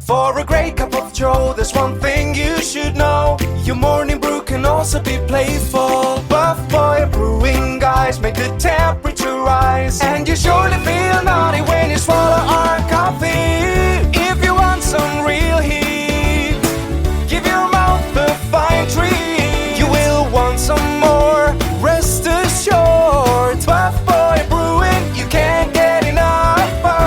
For a great cup of joe, there's one thing you should know. Your morning brew can also be playful. Buff Boy Brewing guys make the temperature rise. And you surely feel naughty when you swallow our coffee. If you want some real heat, give your mouth a fine treat. You will want some more, rest assured. Buff Boy Brewing, you can't get enough of.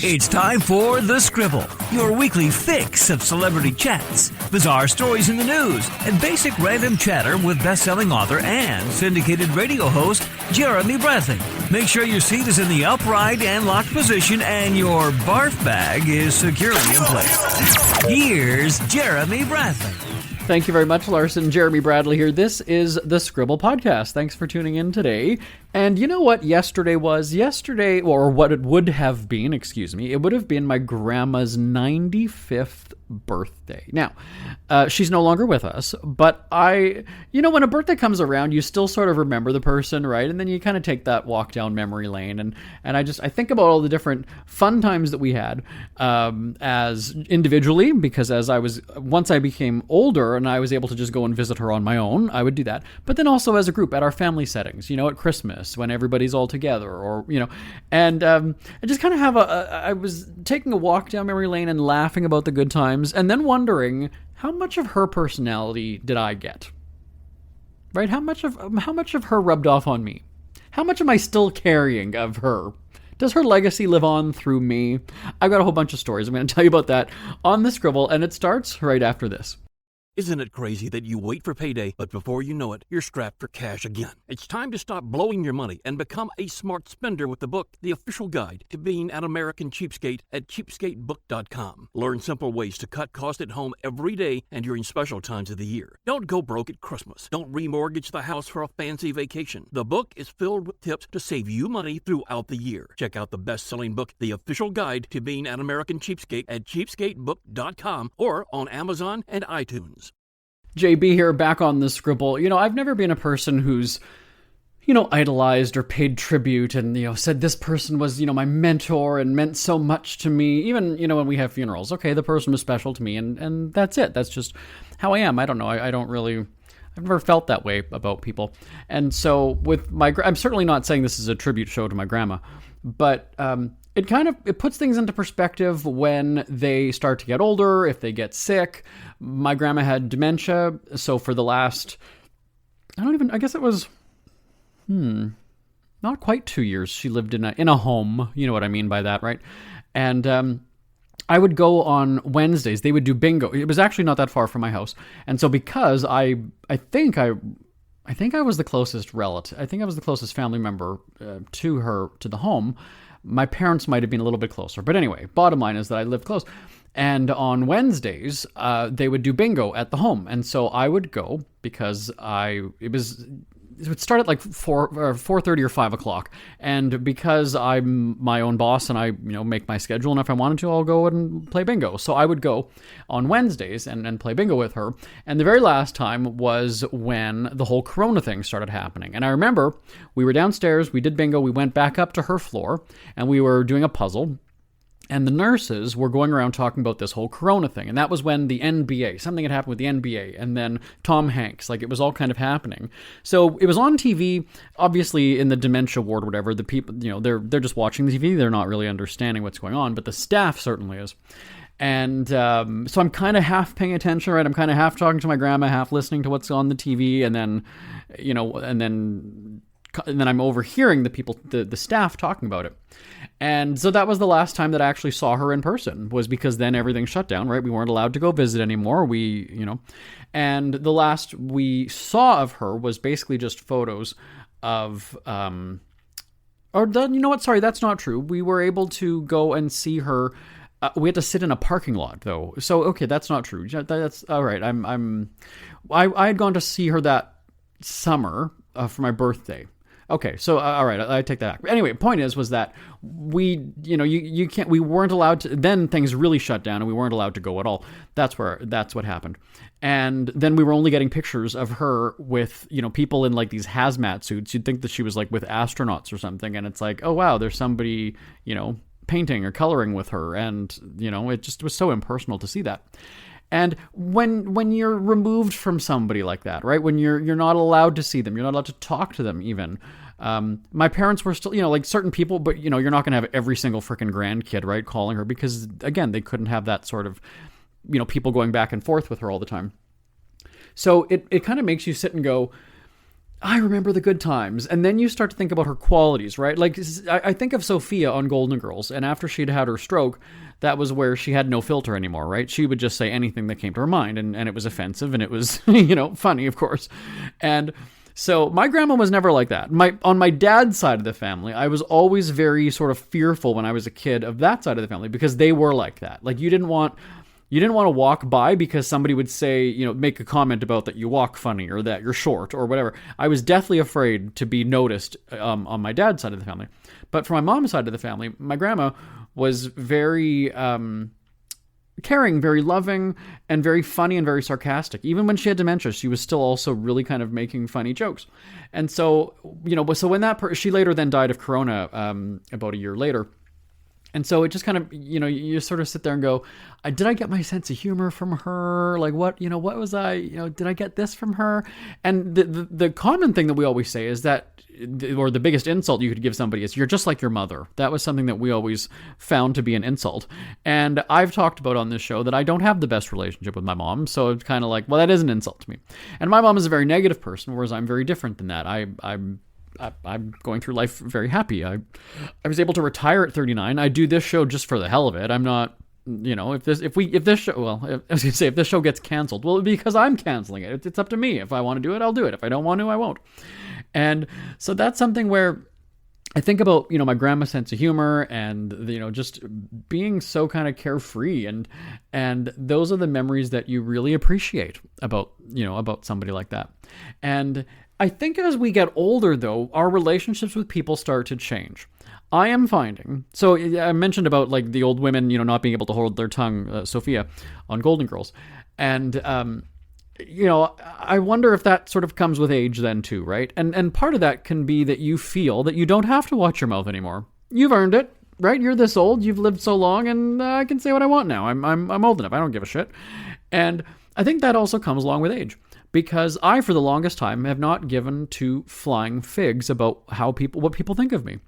It's time for The Scribble, your weekly fix of celebrity chats, bizarre stories in the news, and basic random chatter with best-selling author and syndicated radio host Jeremy Bradley. Make sure your seat is in the upright and locked position and your barf bag is securely in place. Here's Jeremy Bradley. Thank you very much, Larson. Jeremy Bradley here. This is the Scribble Podcast. Thanks for tuning in today. And you know what yesterday was? Yesterday, or what it would have been, it would have been my grandma's 95th birthday. Now, she's no longer with us, but when a birthday comes around, you still sort of remember the person, right? And then you kind of take that walk down memory lane. And I think about all the different fun times that we had as individually, because once I became older and I was able to just go and visit her on my own, I would do that. But then also as a group at our family settings, at Christmas when everybody's all together, or, and I just kind of I was taking a walk down memory lane and laughing about the good times, and then wondering how much of her personality did I get? Right? How much of her rubbed off on me? How much am I still carrying of her? Does her legacy live on through me? I've got a whole bunch of stories. I'm going to tell you about that on the Scribble, and it starts right after this. Isn't it crazy that you wait for payday, but before you know it, you're strapped for cash again? It's time to stop blowing your money and become a smart spender with the book, The Official Guide to Being an American Cheapskate at cheapskatebook.com. Learn simple ways to cut costs at home every day and during special times of the year. Don't go broke at Christmas. Don't remortgage the house for a fancy vacation. The book is filled with tips to save you money throughout the year. Check out the best-selling book, The Official Guide to Being an American Cheapskate at cheapskatebook.com or on Amazon and iTunes. JB here, back on the Scribble. I've never been a person who's, idolized or paid tribute and, said this person was, my mentor and meant so much to me. Even, when we have funerals, okay, the person was special to me and that's it. That's just how I am. I don't know. I've never felt that way about people. And so with I'm certainly not saying this is a tribute show to my grandma, but, it puts things into perspective when they start to get older, if they get sick. My grandma had dementia, so for the last, I guess it was, not quite 2 years, she lived in a home, you know what I mean by that, right? And I would go on Wednesdays, they would do bingo. It was actually not that far from my house. And so because I think I was the closest relative, I think I was the closest family member to the home. My parents might have been a little bit closer. But anyway, bottom line is that I lived close. And on Wednesdays, they would do bingo at the home. And so I would go because it would start at like 4:30 or 5 o'clock. And because I'm my own boss and I, make my schedule, and if I wanted to, I'll go and play bingo. So I would go on Wednesdays and play bingo with her. And the very last time was when the whole Corona thing started happening. And I remember we were downstairs, we did bingo, we went back up to her floor, and we were doing a puzzle. And the nurses were going around talking about this whole Corona thing. And that was when the NBA, something had happened with the NBA, and then Tom Hanks, it was all kind of happening. So it was on TV, obviously in the dementia ward or whatever. The people, they're just watching the TV. They're not really understanding what's going on, but the staff certainly is. And so I'm kind of half paying attention, right? I'm kind of half talking to my grandma, half listening to what's on the TV. And then, and then I'm overhearing the people, the staff talking about it. And so that was the last time that I actually saw her in person, was because then everything shut down, right? We weren't allowed to go visit anymore. And the last we saw of her was basically just photos of, sorry, that's not true. We were able to go and see her. We had to sit in a parking lot though. So, okay, that's not true. That's all right. I had gone to see her that summer for my birthday. Okay, so all right, I take that back. Anyway, point was that you can't. We weren't allowed to. Then things really shut down, and we weren't allowed to go at all. That's what happened. And then we were only getting pictures of her with people in like these hazmat suits. You'd think that she was like with astronauts or something, and it's like, oh wow, there's somebody painting or coloring with her, and it just was so impersonal to see that. And when you're removed from somebody like that, right? When you're not allowed to see them, you're not allowed to talk to them even. My parents were still, like certain people, but you're not going to have every single freaking grandkid, right, calling her, because again, they couldn't have that sort of, people going back and forth with her all the time. So it kind of makes you sit and go, I remember the good times. And then you start to think about her qualities, right? Like, I think of Sophia on Golden Girls, and after she'd had her stroke, that was where she had no filter anymore, right? She would just say anything that came to her mind, and it was offensive, and it was, funny, of course. And so my grandma was never like that. On my dad's side of the family, I was always very sort of fearful when I was a kid of that side of the family, because they were like that. Like, you didn't want to walk by because somebody would say, make a comment about that you walk funny or that you're short or whatever. I was deathly afraid to be noticed on my dad's side of the family. But for my mom's side of the family, my grandma was very caring, very loving, and very funny and very sarcastic. Even when she had dementia, she was still also really kind of making funny jokes. And so, so when she later then died of corona about a year later. And so it just kind of, you sort of sit there and go, did I get my sense of humor from her? Like what was I, did I get this from her? And the common thing that we always say is that, or the biggest insult you could give somebody is, you're just like your mother. That was something that we always found to be an insult. And I've talked about on this show that I don't have the best relationship with my mom. So it's kind of like, well, that is an insult to me. And my mom is a very negative person, whereas I'm very different than that. I'm going through life very happy. I was able to retire at 39. I do this show just for the hell of it. I'm not, if this show gets canceled, well, because I'm canceling it. It's up to me. If I want to do it, I'll do it. If I don't want to, I won't. And so that's something where I think about, my grandma's sense of humor and, just being so kind of carefree, and those are the memories that you really appreciate about somebody like that. And I think as we get older, though, our relationships with people start to change. I am finding, so I mentioned about like the old women, not being able to hold their tongue, Sophia, on Golden Girls. And, I wonder if that sort of comes with age then too, right? And part of that can be that you feel that you don't have to watch your mouth anymore. You've earned it, right? You're this old, you've lived so long, and I can say what I want now. I'm old enough. I don't give a shit. And I think that also comes along with age. Because I, for the longest time, have not given two flying figs about what people think of me.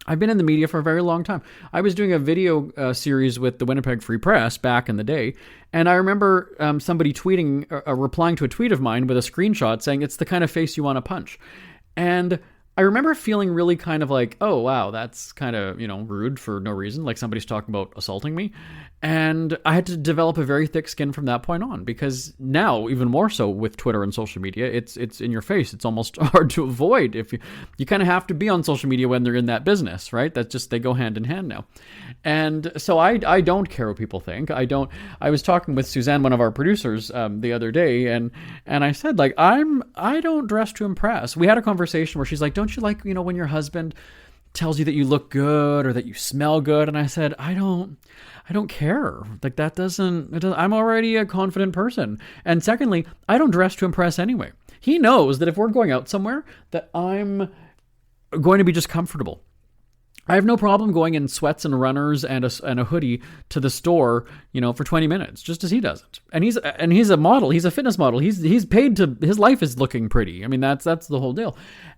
I've been in the media for a very long time. I was doing a video series with the Winnipeg Free Press back in the day, and I remember somebody tweeting, replying to a tweet of mine with a screenshot saying, "It's the kind of face you want to punch." And I remember feeling really kind of like, oh, wow, that's kind of, rude for no reason. Like somebody's talking about assaulting me. And I had to develop a very thick skin from that point on, because now, even more so with Twitter and social media, it's in your face. It's almost hard to avoid. If you kind of have to be on social media when they're in that business, right? That's just, they go hand in hand now. And so I don't care what people think. I was talking with Suzanne, one of our producers, the other day, and I said, like, I don't dress to impress. We had a conversation where she's like, don't you like, when your husband tells you that you look good or that you smell good? And I said, I don't care. Like that doesn't, I'm already a confident person. And secondly, I don't dress to impress anyway. He knows that if we're going out somewhere, that I'm going to be just comfortable. I have no problem going in sweats and runners and a hoodie to the store, for 20 minutes, just as he does it. And he's a model. He's a fitness model. He's paid to, his life is looking pretty. I mean, that's the whole deal.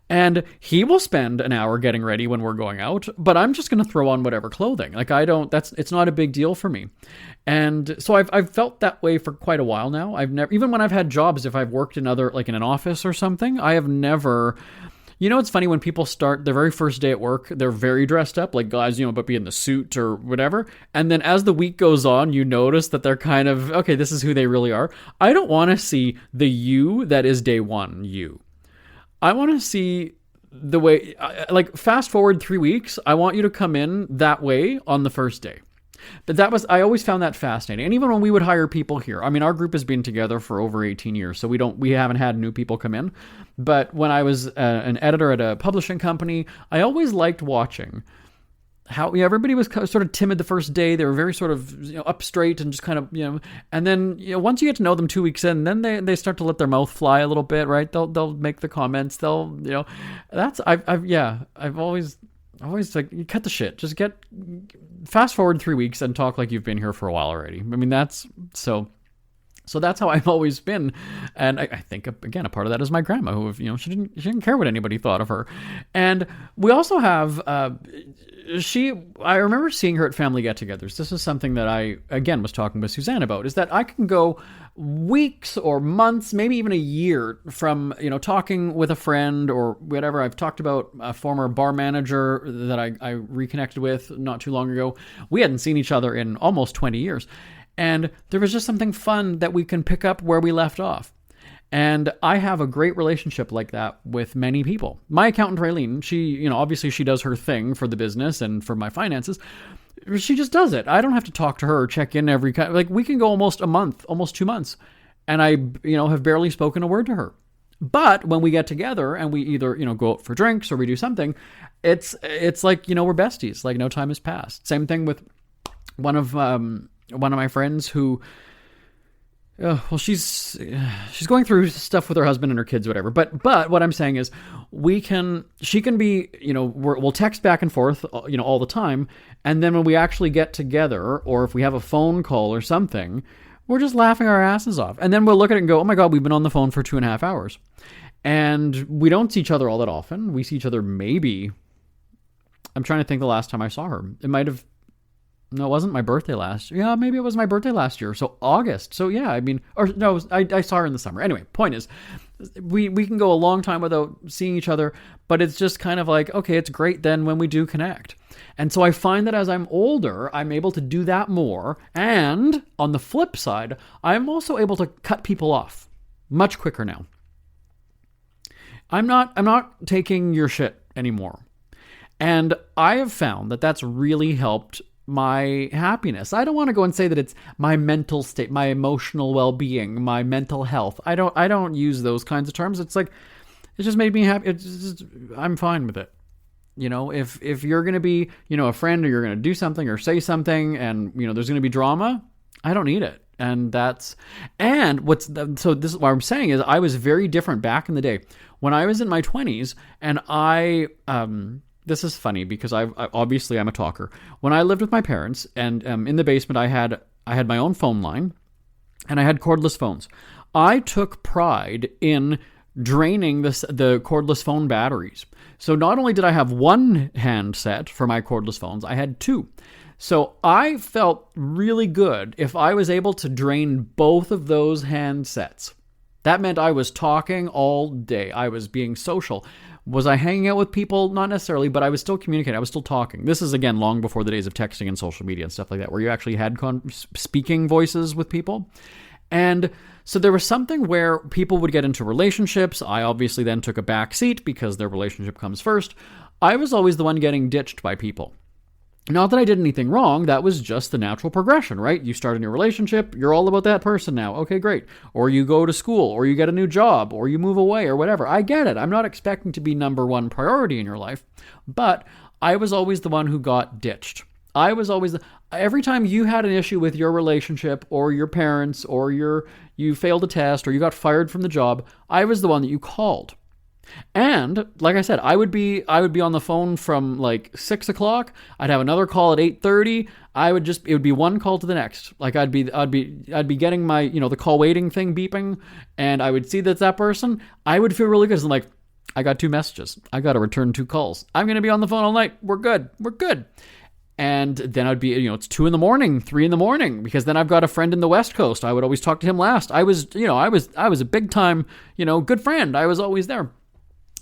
And he will spend an hour getting ready when we're going out, but I'm just going to throw on whatever clothing. Like it's not a big deal for me. And so I've felt that way for quite a while now. I've never, even when I've had jobs, if I've worked in in an office or something, I have never. It's funny when people start their very first day at work, they're very dressed up, like guys, but be in the suit or whatever. And then as the week goes on, you notice that they're kind of, okay, this is who they really are. I don't want to see the you that is day one you. I want to see the way, like fast forward 3 weeks, I want you to come in that way on the first day. But I always found that fascinating. And even when we would hire people here, I mean, our group has been together for over 18 years, so we haven't had new people come in. But when I was an editor at a publishing company, I always liked watching how everybody was sort of timid the first day. They were very sort of up straight and just kind of and then once you get to know them 2 weeks in, then they start to let their mouth fly a little bit, right? They'll make the comments. They'll I've always like, you cut the shit. Just fast forward 3 weeks and talk like you've been here for a while already. I mean, that's so that's how I've always been. And I think, again, a part of that is my grandma, who, she didn't care what anybody thought of her. And we also have, I remember seeing her at family get-togethers. This is something that I, again, was talking with Suzanne about, is that I can go weeks or months, maybe even a year from, talking with a friend or whatever. I've talked about a former bar manager that I reconnected with not too long ago. We hadn't seen each other in almost 20 years. And there was just something fun that we can pick up where we left off. And I have a great relationship like that with many people. My accountant, Raylene, she, obviously she does her thing for the business and for my finances. She just does it. I don't have to talk to her or check in we can go almost a month, almost 2 months. And I, have barely spoken a word to her. But when we get together and we either, go out for drinks or we do something, it's like, we're besties. Like no time has passed. Same thing with one of my friends who, she's going through stuff with her husband and her kids, whatever. But what I'm saying is, she can be, we'll text back and forth, all the time. And then when we actually get together, or if we have a phone call or something, we're just laughing our asses off. And then we'll look at it and go, oh my God, we've been on the phone for 2.5 hours. And we don't see each other all that often. We see each other maybe, I'm trying to think the last time I saw her. No, it wasn't my birthday last year. Yeah, maybe it was my birthday last year. So August. So yeah, I saw her in the summer. Anyway, point is, we can go a long time without seeing each other, but it's just kind of like, okay, it's great then when we do connect. And so I find that as I'm older, I'm able to do that more. And on the flip side, I'm also able to cut people off much quicker now. I'm not taking your shit anymore. And I have found that that's really helped my happiness. I don't want to go and say that it's my mental state, my emotional well-being, my mental health. I don't use those kinds of terms. It's like, it just made me happy. I'm fine with it. If you're going to be, a friend, or you're going to do something or say something and, there's going to be drama, I don't need it. And this is what I'm saying is, I was very different back in the day when I was in my 20s, and this is funny because I'm a talker. When I lived with my parents and in the basement, I had my own phone line and I had cordless phones. I took pride in draining the cordless phone batteries. So not only did I have one handset for my cordless phones, I had two. So I felt really good if I was able to drain both of those handsets. That meant I was talking all day. I was being social. Was I hanging out with people? Not necessarily, but I was still communicating. I was still talking. This is, again, long before the days of texting and social media and stuff like that, where you actually had speaking voices with people. And so there was something where people would get into relationships. I obviously then took a back seat because their relationship comes first. I was always the one getting ditched by people. Not that I did anything wrong, that was just the natural progression, right? You start a new relationship, you're all about that person now. Okay, great. Or you go to school, or you get a new job, or you move away, or whatever. I get it. I'm not expecting to be number one priority in your life, but I was always the one who got ditched. I was always every time you had an issue with your relationship, or your parents, or you failed a test, or you got fired from the job, I was the one that you called. And like I said, I would be on the phone from like 6 o'clock. I'd have another call at 8:30. It would be one call to the next. Like I'd be getting my, the call waiting thing beeping, and I would see that's that person. I would feel really good. I'm like, I got 2 messages. I got to return 2 calls. I'm going to be on the phone all night. We're good. And then I'd be, it's 2 a.m, 3 a.m, because then I've got a friend in the West Coast. I would always talk to him last. I was a big time, good friend. I was always there.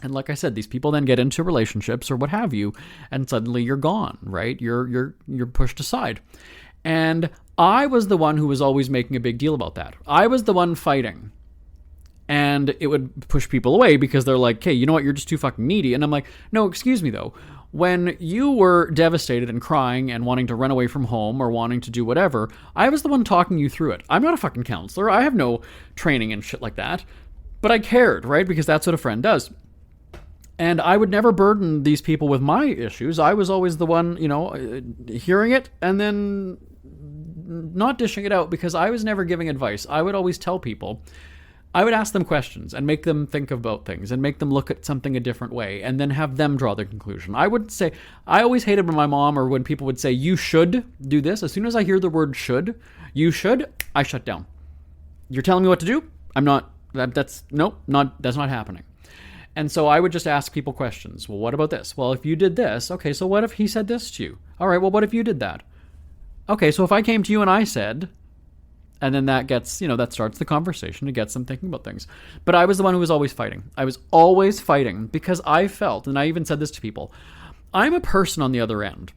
And like I said, these people then get into relationships or what have you, and suddenly you're gone, right? You're pushed aside. And I was the one who was always making a big deal about that. I was the one fighting. And it would push people away because they're like, hey, you know what? You're just too fucking needy. And I'm like, no, excuse me though. when you were devastated and crying and wanting to run away from home or wanting to do whatever, I was the one talking you through it. I'm not a fucking counselor. I have no training and shit like that. But I cared, right? Because that's what a friend does. And I would never burden these people with my issues. I was always the one, hearing it and then not dishing it out, because I was never giving advice. I would always tell people, I would ask them questions and make them think about things and make them look at something a different way and then have them draw their conclusion. I would say, I always hated when my mom or when people would say, you should do this. As soon as I hear the word should, I shut down. You're telling me what to do? I'm not, that's not happening. And so I would just ask people questions. Well, what about this? Well, if you did this, okay, so what if he said this to you? All right, well, what if you did that? Okay, so if I came to you and I said, and then that gets, that starts the conversation. It gets them thinking about things. But I was the one who was always fighting. I was always fighting because I felt, and I even said this to people, I'm a person on the other end.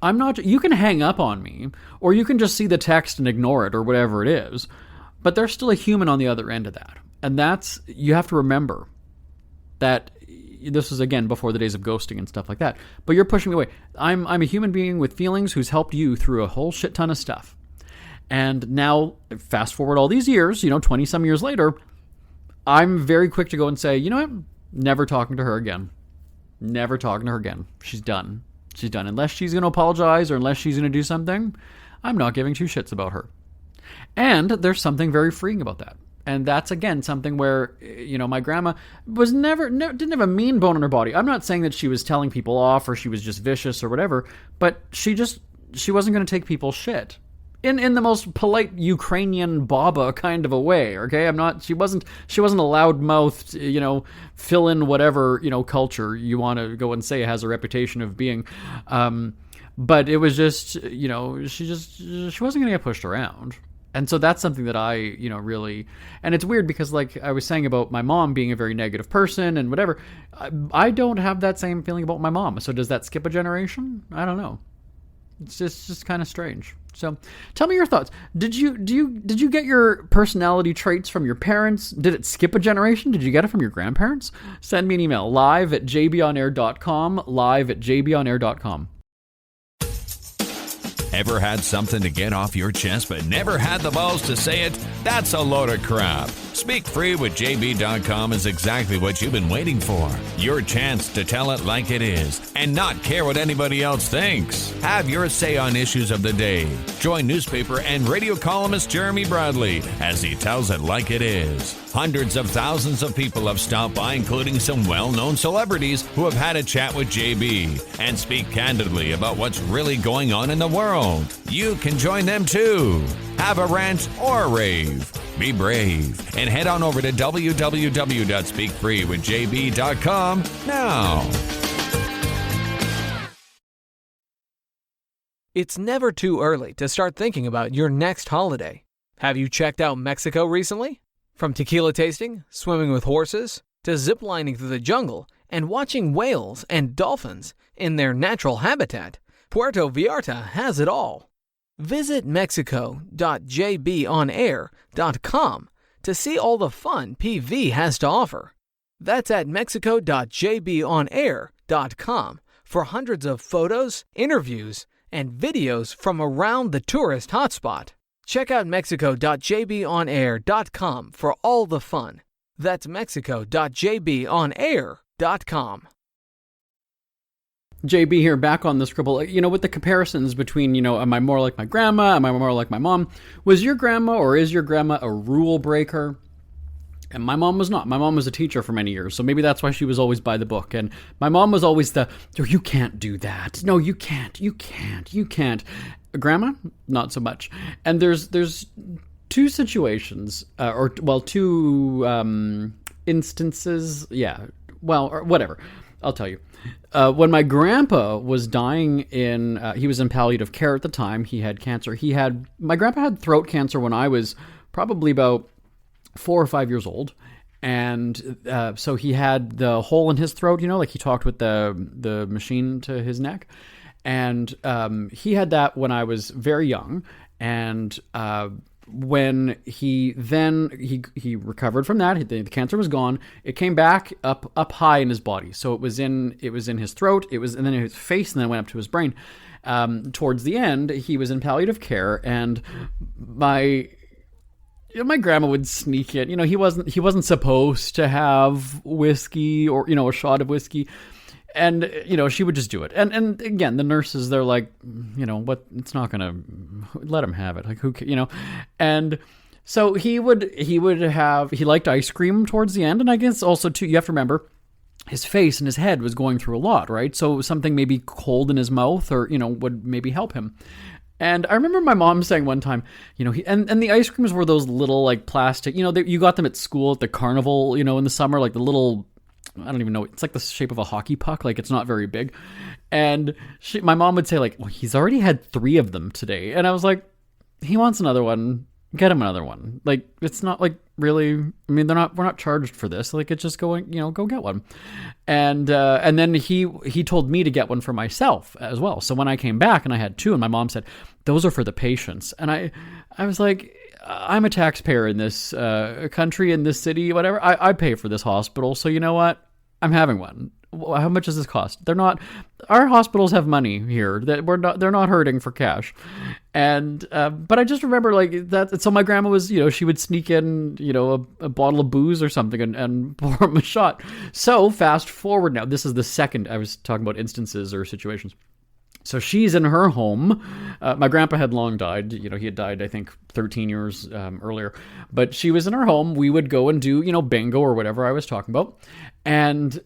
I'm not, you can hang up on me, or you can just see the text and ignore it or whatever it is, but there's still a human on the other end of that. And that's, you have to remember that this was, again, before the days of ghosting and stuff like that, but you're pushing me away. I'm a human being with feelings who's helped you through a whole shit ton of stuff. And now, fast forward all these years, 20 some years later, I'm very quick to go and say, you know what? Never talking to her again. Never talking to her again. She's done. She's done. Unless she's going to apologize or unless she's going to do something, I'm not giving two shits about her. And there's something very freeing about that. And that's, again, something where, my grandma was didn't have a mean bone in her body. I'm not saying that she was telling people off or she was just vicious or whatever, but she wasn't going to take people's shit. In the most polite Ukrainian baba kind of a way, okay? She wasn't a loud-mouthed, fill in whatever, culture you want to go and say has a reputation of being. But it was just, she wasn't going to get pushed around. And so that's something that I, really, and it's weird because like I was saying about my mom being a very negative person and whatever, I don't have that same feeling about my mom. So does that skip a generation? I don't know. It's just kind of strange. So tell me your thoughts. Did you get your personality traits from your parents? Did it skip a generation? Did you get it from your grandparents? Send me an email, live@jbonair.com, live@jbonair.com. Ever had something to get off your chest but never had the balls to say it? That's a load of crap. Speak Free with JB.com is exactly what you've been waiting for. Your chance to tell it like it is and not care what anybody else thinks. Have your say on issues of the day. Join newspaper and radio columnist Jeremy Bradley as he tells it like it is. Hundreds of thousands of people have stopped by, including some well-known celebrities who have had a chat with JB and speak candidly about what's really going on in the world. You can join them too. Have a rant or a rave. Be brave and head on over to www.speakfreewithjb.com now. It's never too early to start thinking about your next holiday. Have you checked out Mexico recently? From tequila tasting, swimming with horses, to ziplining through the jungle and watching whales and dolphins in their natural habitat, Puerto Vallarta has it all. Visit mexico.jbonair.com to see all the fun PV has to offer. That's at mexico.jbonair.com for hundreds of photos, interviews, and videos from around the tourist hotspot. Check out mexico.jbonair.com for all the fun. That's mexico.jbonair.com. JB here, back on the Scribble. With the comparisons between, am I more like my grandma? Am I more like my mom? Was your grandma or is your grandma a rule breaker? And my mom was not. My mom was a teacher for many years, so maybe that's why she was always by the book. And my mom was always oh, you can't do that. No, you can't. Grandma, not so much. And there's two situations, two instances. Yeah, well, or whatever. I'll tell you. When my grandpa was dying he was in palliative care at the time. He had cancer. My grandpa had throat cancer when I was probably about 4 or 5 years old. And so he had the hole in his throat, like he talked with the machine to his neck. And he had that when I was very young. And when he recovered from that, the cancer was gone. It came back up high in his body, so it was in his throat, and then in his face, and then it went up to his brain. Towards the end, he was in palliative care, and my grandma would sneak in. He wasn't supposed to have whiskey or a shot of whiskey. And, she would just do it. And again, the nurses, they're like, what, it's not going to, let him have it. Like, who, and so he liked ice cream towards the end. And I guess also too, you have to remember, his face and his head was going through a lot, right? So something maybe cold in his mouth or, would maybe help him. And I remember my mom saying one time, and the ice creams were those little like plastic, you got them at school at the carnival, in the summer, like the little, I don't even know. It's like the shape of a hockey puck. Like, it's not very big. And my mom would say, like, well, he's already had 3 of them today. And I was like, he wants another one. Get him another one. Like, it's not like really, I mean, we're not charged for this. Like, it's just going, go get one. And then he told me to get one for myself as well. So when I came back and I had 2, and my mom said, those are for the patients. And I was like, I'm a taxpayer in this country, in this city, whatever. I pay for this hospital, so you know what? I'm having one. How much does this cost? They're not. Our hospitals have money here. That they're not hurting for cash. And but I just remember like that. So my grandma was, she would sneak in, a bottle of booze or something and pour him a shot. So fast forward now. This is the second I was talking about instances or situations. So she's in her home. My grandpa had long died. He had died, I think, 13 years earlier. But she was in her home. We would go and do, bingo or whatever I was talking about. And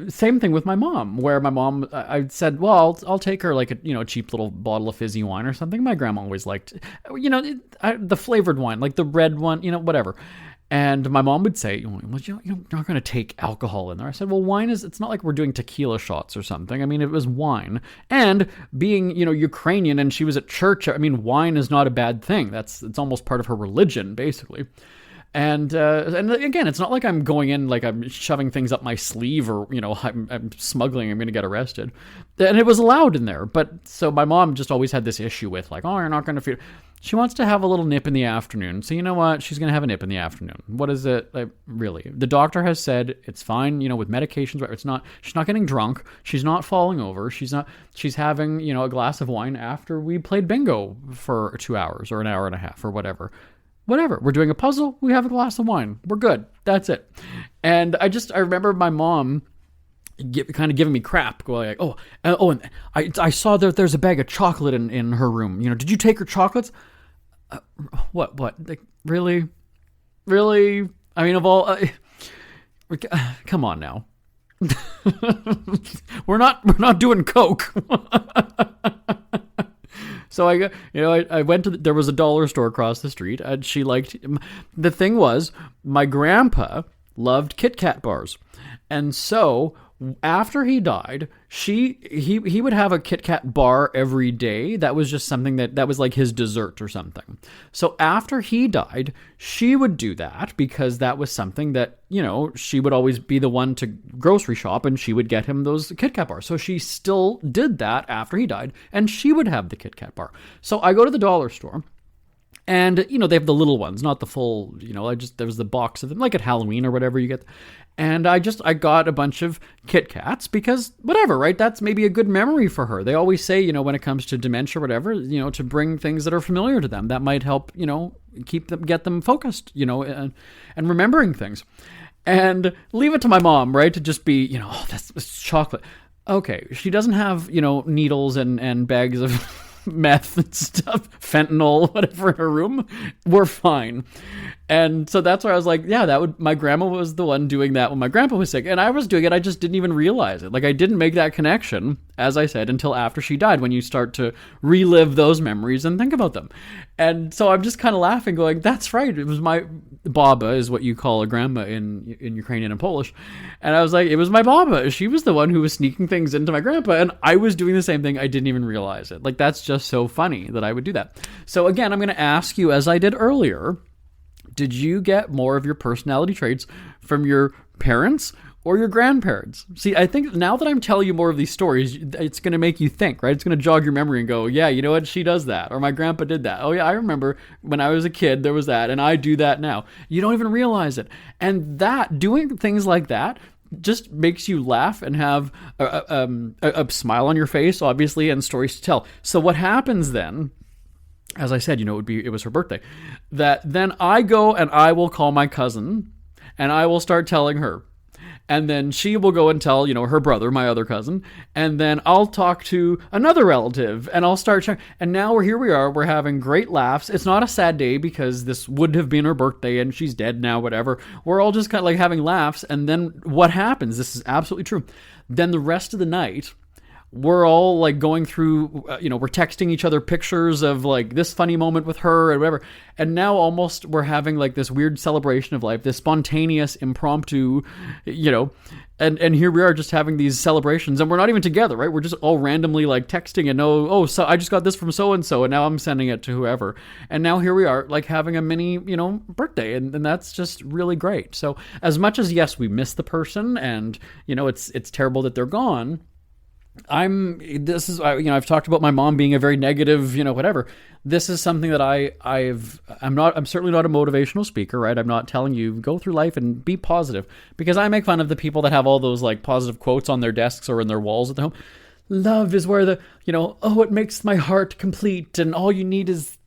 same thing with my mom, where my mom, I said, well, I'll take her like a cheap little bottle of fizzy wine or something. My grandma always liked, the flavored wine, like the red one, whatever. And my mom would say, well, you're not going to take alcohol in there. I said, well, it's not like we're doing tequila shots or something. I mean, it was wine. And being, Ukrainian and she was at church, I mean, wine is not a bad thing. It's almost part of her religion, basically. And again, it's not like I'm going in, like I'm shoving things up my sleeve or, I'm smuggling, I'm going to get arrested. And it was allowed in there. But so my mom just always had this issue with like, oh, you're not going to feed. She wants to have a little nip in the afternoon. So you know what? She's going to have a nip in the afternoon. What is it? Like, really? The doctor has said it's fine, with medications. She's not getting drunk. She's not falling over. She's having, a glass of wine after we played bingo for 2 hours or an hour and a half or whatever. Whatever. We're doing a puzzle. We have a glass of wine. We're good. That's it. And I remember my mom kind of giving me crap, going like, and I saw that there's a bag of chocolate in her room. Did you take her chocolates? What? Like, really? I mean, of all, come on now. we're not doing coke. So I went to, there was a dollar store across the street, and she liked, the thing was, my grandpa loved Kit Kat bars. And so after he died, he would have a Kit Kat bar every day. That was just something that was like his dessert or something. So after he died, she would do that because that was something that, she would always be the one to grocery shop and she would get him those Kit Kat bars. So she still did that after he died and she would have the Kit Kat bar. So I go to the dollar store. And, they have the little ones, not the full, there was the box of them, like at Halloween or whatever you get. And I got a bunch of Kit Kats because whatever, right? That's maybe a good memory for her. They always say, when it comes to dementia or whatever, to bring things that are familiar to them. That might help, get them focused, and remembering things. And leave it to my mom, right? To just be, that's chocolate. Okay, she doesn't have, needles and bags of meth and stuff, fentanyl, whatever in her room. We're fine. And so that's where I was like, yeah, my grandma was the one doing that when my grandpa was sick. And I was doing it. I just didn't even realize it. Like, I didn't make that connection, as I said, until after she died, when you start to relive those memories and think about them. And so I'm just kind of laughing, going, that's right. It was my baba, is what you call a grandma in Ukrainian and Polish. And I was like, it was my baba. She was the one who was sneaking things into my grandpa. And I was doing the same thing. I didn't even realize it. Like, that's just so funny that I would do that. So again, I'm going to ask you, as I did earlier, did you get more of your personality traits from your parents or your grandparents. See, I think now that I'm telling you more of these stories, it's going to make you think, right? It's going to jog your memory and go, yeah, you know what? She does that. Or my grandpa did that. Oh, yeah, I remember when I was a kid, there was that, and I do that now. You don't even realize it. And doing things like that just makes you laugh and have a smile on your face, obviously, and stories to tell. So what happens then, as I said, it was her birthday, that then I go and I will call my cousin and I will start telling her. And then she will go and tell, her brother, my other cousin. And then I'll talk to another relative and I'll start sharing. And now we are. We're having great laughs. It's not a sad day because this would have been her birthday and she's dead now, whatever. We're all just kind of like having laughs. And then what happens? This is absolutely true. Then the rest of the night, we're all like going through, we're texting each other pictures of like this funny moment with her and whatever. And now almost we're having like this weird celebration of life, this spontaneous, impromptu, and here we are just having these celebrations and we're not even together, right? We're just all randomly like texting and so I just got this from so-and-so and now I'm sending it to whoever. And now here we are like having a mini, birthday and that's just really great. So as much as, yes, we miss the person and, it's terrible that they're gone. I've talked about my mom being a very negative, whatever. This is something that I'm certainly not a motivational speaker, right? I'm not telling you go through life and be positive because I make fun of the people that have all those like positive quotes on their desks or in their walls at the home. Love is where it makes my heart complete and all you need is,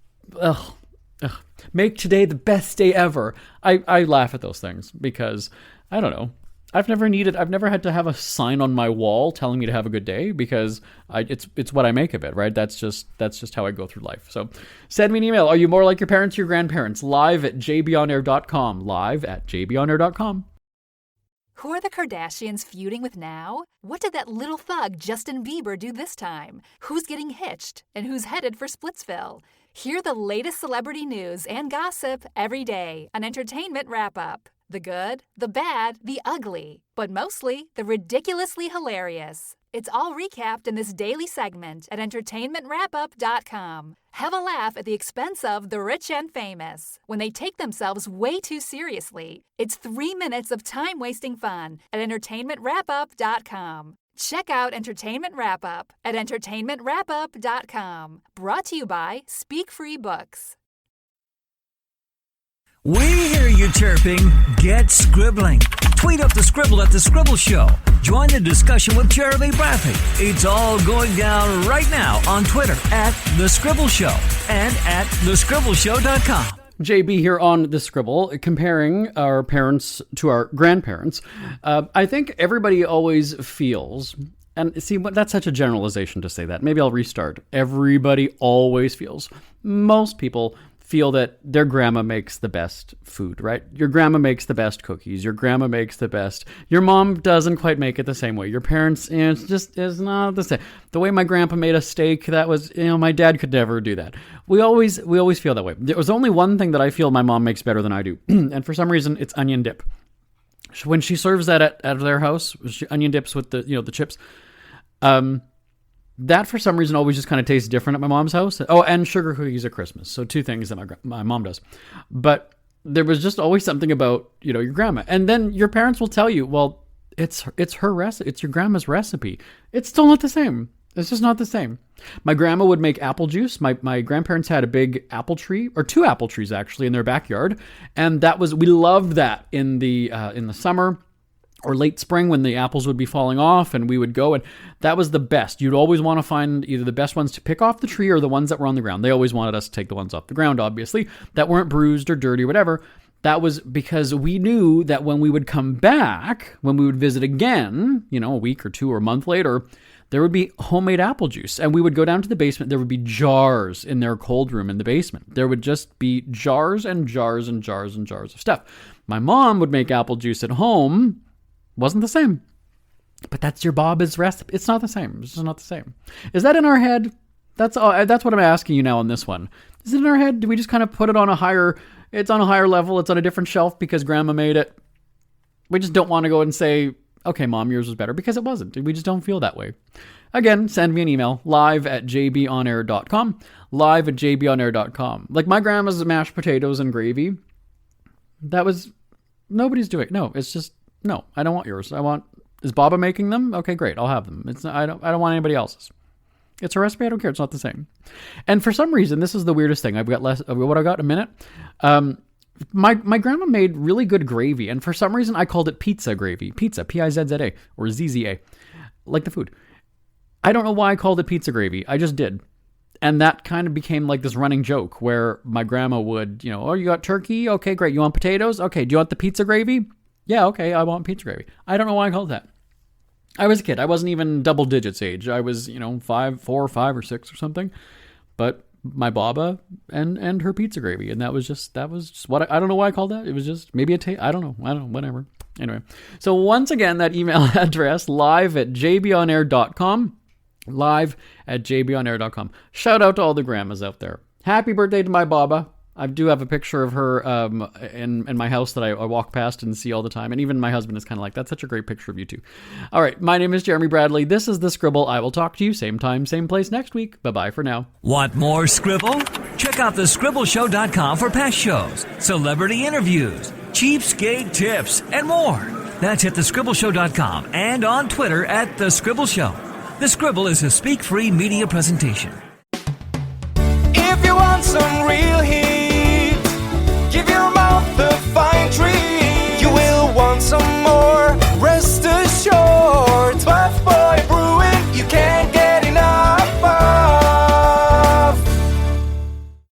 make today the best day ever. I laugh at those things because I don't know. I've never had to have a sign on my wall telling me to have a good day because it's what I make of it, right? That's just how I go through life. So send me an email. Are you more like your parents or your grandparents? live@jbonair.com. live@jbonair.com. Who are the Kardashians feuding with now? What did that little thug Justin Bieber do this time? Who's getting hitched? And who's headed for Splitsville? Hear the latest celebrity news and gossip every day on Entertainment Wrap-Up. The good, the bad, the ugly, but mostly the ridiculously hilarious. It's all recapped in this daily segment at entertainmentwrapup.com. Have a laugh at the expense of the rich and famous when they take themselves way too seriously. It's 3 minutes of time-wasting fun at entertainmentwrapup.com. Check out Entertainment Wrap-Up at entertainmentwrapup.com. Brought to you by Speak Free Books. We hear you chirping. Get scribbling. Tweet up the Scribble at The Scribble Show. Join the discussion with Jeremy Braffy. It's all going down right now on Twitter at The Scribble Show and at thescribbleshow.com. JB here on The Scribble, comparing our parents to our grandparents. I think everybody always feels, and see, that's such a generalization to say that. Maybe I'll restart. Everybody always feels. Most people feel that their grandma makes the best food, right? Your grandma makes the best cookies. Your grandma makes the best. Your mom doesn't quite make it the same way. Your parents, it's not the same. The way my grandpa made a steak, that was, my dad could never do that. We always feel that way. There was only one thing that I feel my mom makes better than I do, and for some reason, it's onion dip. When she serves that at their house, she onion dips with the chips. That, for some reason, always just kind of tastes different at my mom's house. Oh, and sugar cookies at Christmas. So 2 things that my mom does. But there was just always something about, your grandma. And then your parents will tell you, well, it's her recipe. It's your grandma's recipe. It's still not the same. It's just not the same. My grandma would make apple juice. My grandparents had a big apple tree, or 2 apple trees, actually, in their backyard. And we loved that in the summer or late spring when the apples would be falling off and we would go, and that was the best. You'd always want to find either the best ones to pick off the tree or the ones that were on the ground. They always wanted us to take the ones off the ground, obviously, that weren't bruised or dirty or whatever. That was because we knew that when we would come back, when we would visit again, a week or 2 or a month later, there would be homemade apple juice. And we would go down to the basement. There would be jars in their cold room in the basement. There would just be jars and jars and jars and jars of stuff. My mom would make apple juice at home. Wasn't the same. But that's your Bob's recipe. It's not the same. It's just not the same. Is that in our head? That's what I'm asking you now on this one. Is it in our head? Do we just kind of put it on it's on a higher level, it's on a different shelf because grandma made it? We just don't want to go and say, okay, mom, yours was better, because it wasn't. We just don't feel that way. Again, send me an email, live@jbonair.com, live@jbonair.com. Like my grandma's mashed potatoes and gravy, that was, nobody's doing. No, it's just, No, I don't want yours. Is Baba making them? Okay, great. I'll have them. I don't want anybody else's. It's a recipe. I don't care. It's not the same. And for some reason, this is the weirdest thing. I've got what I got in a minute. My grandma made really good gravy, and for some reason, I called it pizza gravy. Pizza, P-I-Z-Z-A, or Z-Z-A, like the food. I don't know why I called it pizza gravy. I just did. And that kind of became like this running joke where my grandma would, oh, you got turkey? Okay, great. You want potatoes? Okay, do you want the pizza gravy? Yeah, okay, I want pizza gravy. I don't know why I called that. I was a kid. I wasn't even double digits age. I was, 4 or 5 or 6 or something. But my baba and her pizza gravy. And that was just what I don't know why I called that. It was just maybe I don't know, whatever. Anyway. So once again, that email address, live@jbonair.com. live@jbonair.com. Shout out to all the grandmas out there. Happy birthday to my baba. I do have a picture of her in my house that I walk past and see all the time. And even my husband is kind of like, that's such a great picture of you too. All right. My name is Jeremy Bradley. This is The Scribble. I will talk to you same time, same place next week. Bye-bye for now. Want more Scribble? Check out thescribbleshow.com for past shows, celebrity interviews, cheapskate tips, and more. That's at thescribbleshow.com and on Twitter at The Scribble Show. The Scribble is a speak-free media presentation. If you want some